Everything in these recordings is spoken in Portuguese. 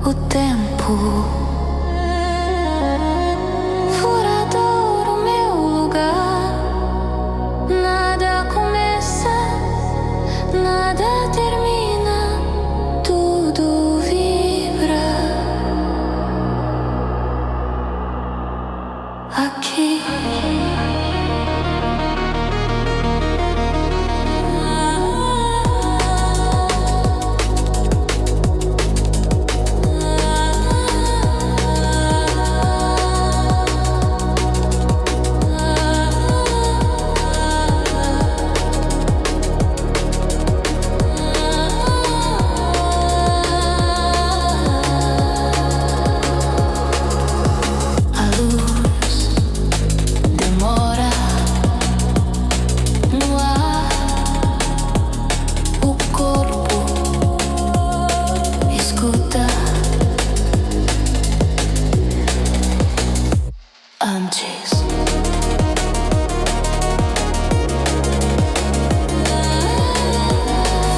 o tempo. Furadouro, meu lugar. Nada começa, nada termina, tudo vibra aqui.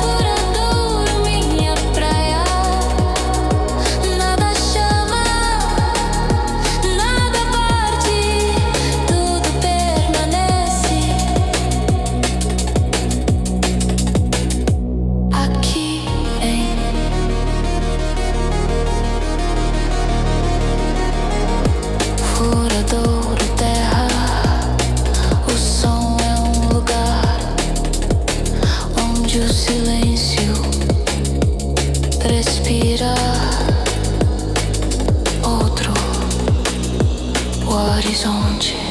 Furadouro, minha praia. Nada chama, nada parte, tudo permanece aqui em Furadouro, terra. O som é um lugar onde o silêncio respira outro, o horizonte.